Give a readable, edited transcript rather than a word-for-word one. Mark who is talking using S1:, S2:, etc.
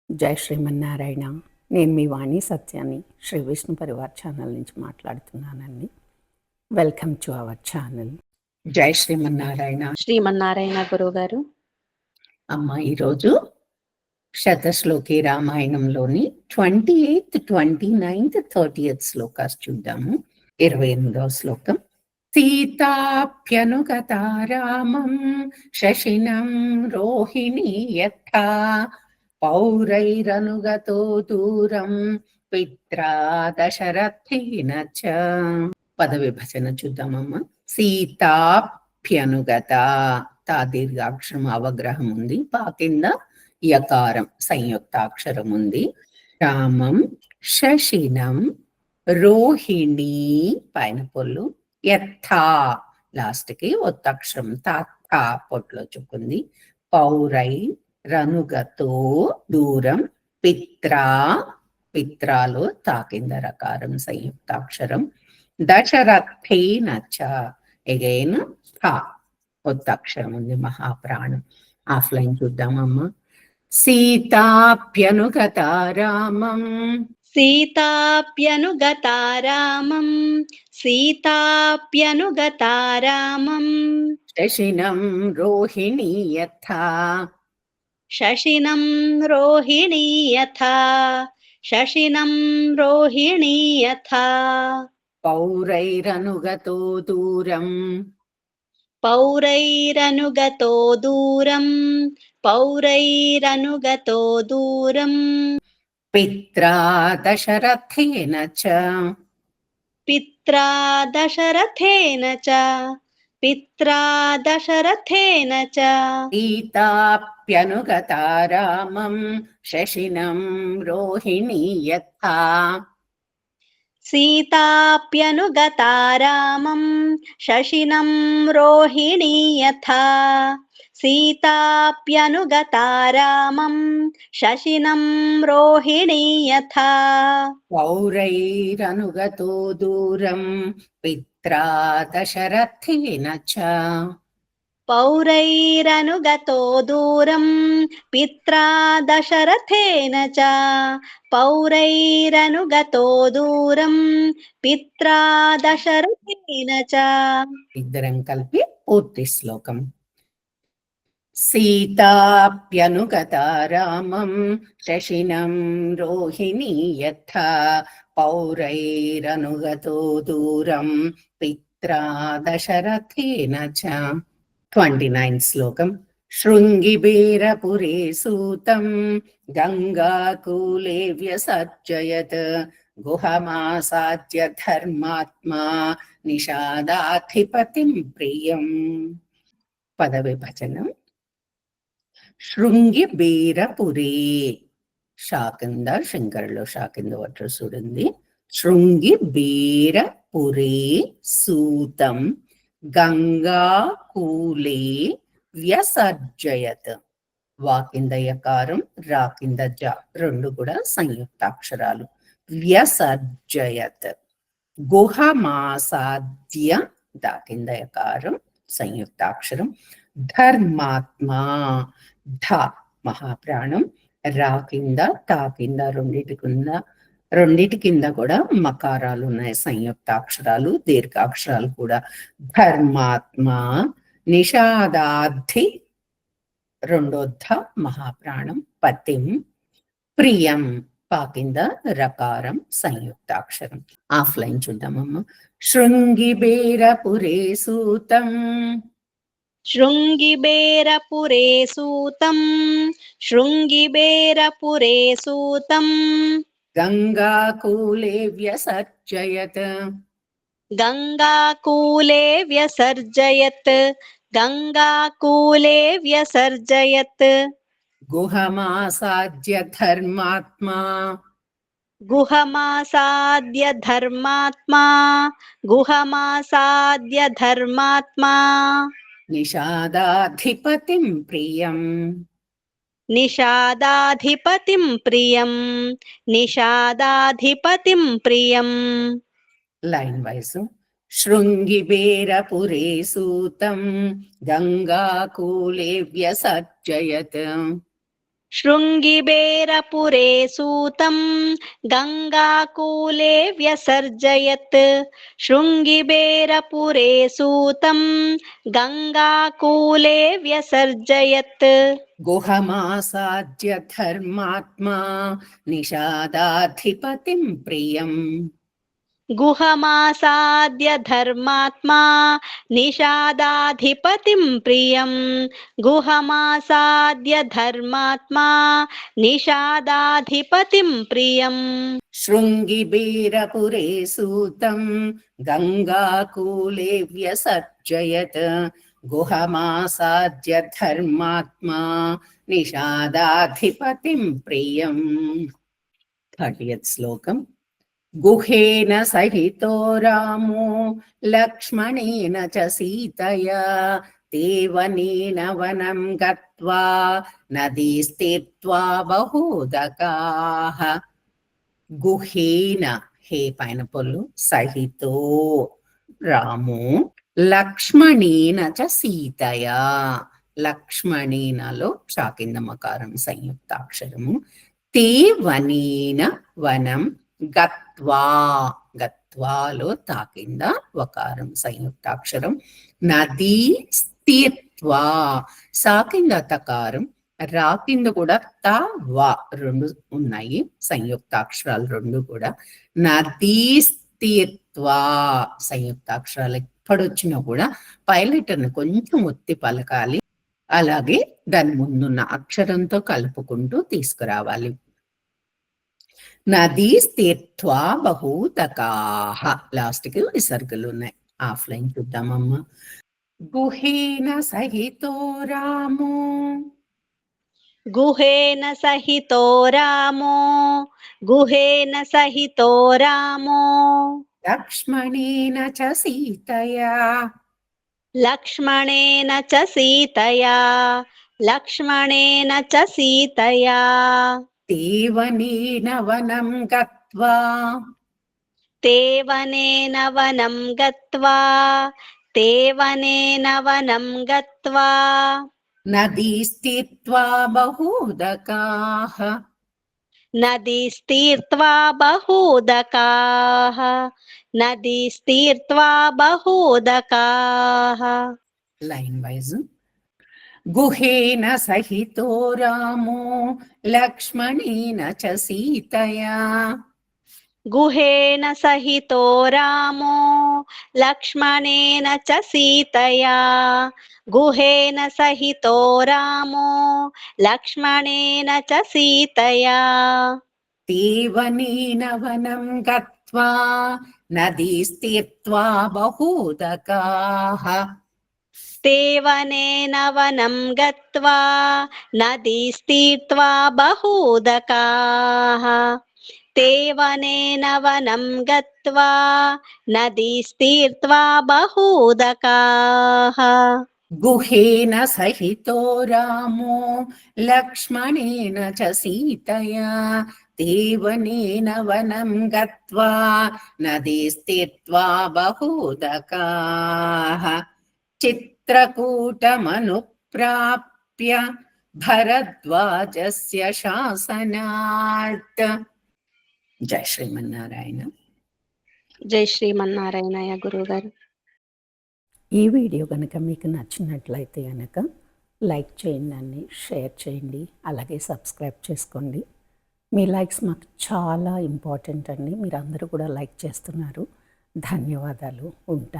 S1: జై శ్రీమన్నారాయణ. నేను మీ వాణి సత్యాన్ని శ్రీ విష్ణు పరివార్ ఛానల్ నుంచి మాట్లాడుతున్నానండి. Welcome to our channel. జై శ్రీమన్నారాయణ.
S2: శ్రీమన్నారాయణ గురువు గారు.
S1: అమ్మ, ఈరోజు శతశ్లోకి రామాయణంలోని 28th, 29th, 30th శ్లోకాస్ చూద్దాము. 28వ శ్లోకం. సీతాప్యనుగతా రామం శశినం రోహిణీ యథా పౌరైరనుగతో దూరం పిత్రా దశరథేన చ. పద విభజన చూద్దామమ్మా. సీతాప్యనుగత, తా దీర్ఘాక్షరం అవగ్రహం ఉంది, పా కింద యకారం సంయుక్తాక్షరం ఉంది. రామం శశినం రోహిణి పైన పొల్లు, యథా లాస్ట్ కి ఒత్తక్షరం తా పొట్లో చుక్కుంది. పౌరై రనుగతో దూరం పిత్రా, పిత్రాలో తా కింద రకారం సంయుక్తాక్షరం. దశరథేన చ, ఎగైన్ థా ఒత్తక్షరం ఉంది, మహాప్రాణం. ఆఫ్లైన్ చూద్దామమ్మా. సీతాప్యనుగతా రామం
S2: సీతాప్యనుగతా రామం సీతాప్యనుగతా రామం
S1: శశినం రోహిణీ యథా
S2: శశినం రోహిణీ యథా శశినం రోహిణీ యథా
S1: పౌరైరనుగతో దూరం
S2: పౌరైరనుగతో దూరం పౌరైరనుగతో దూరం
S1: పిత్రా దశరథేన చ
S2: పిత్రా దశరథేన చ పిత్రా దశరథేన చ
S1: సీతాప్యనుగతా రామం శశినం రోహిణీ యథా
S2: సీతాప్యనుగతా రామం శశినం రోహిణీ యథా సీతాప్యనుగతా రామం శశినం రోహిణీ యథా
S1: పౌరైరనుగతో దూరం పిత్రా దశరథేన చ
S2: పౌరైరనుగతో దూరం పిత్రా దశరథేన చ పౌరైరనుగతో దూరం పిత్రా దశరథేన చ.
S1: ఇద్దరం కలిపి పూర్తి శ్లోకం. సీతాప్యనుగతా రామం శశినం రోహిణీ యథా పౌరైరనుగతో దూరం పిత్రా దశరథేన చ. 29th శ్లోకం. శృంగిబేరపురే సూతం గంగాకూలే వ్యసర్జయత్ గుహమాసాద్య ధర్మాత్మా నిషాదాధిపతిం ప్రియం. పద విభజనం. శృంగిబేరపురే, షాకింద శంకరులో షాకింద వట్రసుడుంది. శృంగిబేరపురే సూతం గంగాకూలే వ్యసర్జయత్. వాకింద యకారం, రాకింద జ, రెండు కూడా సంయుక్తాక్షరాలు. వ్యసర్జయత్. గుహమాసాద్య, దాకింద యకారం సంయుక్తాక్షరం. ధర్మాత్మా, ధ మహాప్రాణం, రా కింద తా కింద రెండిటి కింద కూడా మకారాలు ఉన్నాయి, సంయుక్తాక్షరాలు, దీర్ఘాక్షరాలు కూడా. ధర్మాత్మా, నిషాదార్థి రెండోద్ధ మహాప్రాణం, పతిం, ప్రియం పా కింద రకారం సంయుక్తాక్షరం. ఆఫ్లైన్ చూద్దామమ్మ. శృంగిబేరపురే సూతం
S2: శృంగిబేరపురే సూతం శృంగిబేరపురే సూతం
S1: గంగాకూలే వ్యసర్జయత్
S2: గంగాకూలే వ్యసర్జయత్ గంగాకూలే వ్యసర్జయత్
S1: గుహమాసాద్య ధర్మాత్మా
S2: గుహమాసాద్య ధర్మాత్మా గుహమాసాద్య ధర్మాత్మా
S1: నిషాదాధిపతిం ప్రియం
S2: నిషాదాధిపతిం ప్రియం నిషాదాధిపతిం ప్రియం.
S1: Line vice. శృంగిబేరపురే సూతం గంగాకూలే వ్యసర్జయత్
S2: శృంగిబేరపురే సూతం గంగాకూలే వ్యసర్జయత్. శృంగిబేరపురే సూతం గంగాకూలే వ్యసర్జయత్.
S1: గుహమాసాద్య ధర్మాత్మా నిషాదాధిపతిం ప్రియం.
S2: గుహమాసాద్య ధర్మాత్మా నిషాదాధిపతిం ప్రియం. గుహమాసాద్య ధర్మాత్మా నిషాదాధిపతిం ప్రియం.
S1: శృంగిబేరపురే సూతం గంగాకూలే వ్యసర్జయత్. గుహమాసాద్య ధర్మాత్మా నిషాదాధిపతిం ప్రియం. 30th శ్లోకం. గుహేన సహితో రామో లక్ష్మణేన చ సీతయా దేవనేన వనం గత్వా నదీస్తీర్త్వా బహూదకాః. గుహేన హే పైన పొల్లు సహితో రామో లక్ష్మణేన చ సీతయా. లక్ష్మణేనలో చాకిందమకారం సంయుక్తాక్షరము. తే వనేన వనం గత్వా. గత్వాలో తాకింద వకారం సంయుక్తాక్షరం. నదీ స్థిత్వా సాకింద తకారం. రాకింద కూడా త వా రెండు ఉన్నాయి సంయుక్తాక్షరాలు రెండు కూడా. నదీ స్థిత్వా సంయుక్తాక్షరాలు ఎప్పుడొచ్చినా కూడా పైలెటర్ని కొంచెం ఒత్తి పలకాలి. అలాగే దాని ముందున్న అక్షరంతో కలుపుకుంటూ తీసుకురావాలి. నదీ స్థిత్వా బహూతకాః. లాస్ట్ కి విసర్గలు ఉన్నాయి. ఆఫ్లైన్ చూద్దామమ్మా. గుహేన సహితో రామో.
S2: గుహేన సహితో రామో. గుహేన సహితో రామో.
S1: లక్ష్మణేన చ సీతయా.
S2: లక్ష్మణేన చ సీతయా. లక్ష్మణేన చ సీతయా.
S1: దేవనేన వనం గత్వా.
S2: తేవనేన వనం గత్వా. తేవనేన వనం గత్వా.
S1: నదీ స్థిత్వా బహూదకాః.
S2: నదీస్తీర్త్వా బహూదకాః. నదీస్తీర్త్వా బహూదకాః.
S1: Line wise. గుహేన సహితో రామో లక్ష్మణేన చ సీతయా.
S2: గుహేన సహితో రామో లక్ష్మణేన చ సీతయా. గుహేన సహితో రామో లక్ష్మణేన చ సీతయా.
S1: దేవనేన వనం గత్వా నదీ స్థిత్వా బహూదకాః.
S2: తేవనేన వనం గత్వా నదీస్తీర్త్వా బహూదకాః. తేవనేన వనం గత్వా నదీస్తీర్త్వా బహూదకాః.
S1: గుహేన సహితో రామో లక్ష్మణేన చ సీతయా దేవనేన వనం గత్వా నదీ స్థిత్వా బహూదకాః. చిత్రకూటమనుప్రాప్య భరద్వాజస్య శాసనాత్. జై శ్రీమన్నారాయణ.
S2: జై శ్రీమన్నారాయణయ్య గురువుగారు.
S1: ఈ వీడియో కనుక మీకు నచ్చినట్లయితే కనుక లైక్ చేయండి, షేర్ చేయండి, అలాగే సబ్స్క్రైబ్ చేసుకోండి. మీ లైక్స్ మాకు చాలా ఇంపార్టెంట్ అండి. మీరు అందరూ కూడా లైక్ చేస్తున్నారు. ధన్యవాదాలు. ఉంటాను.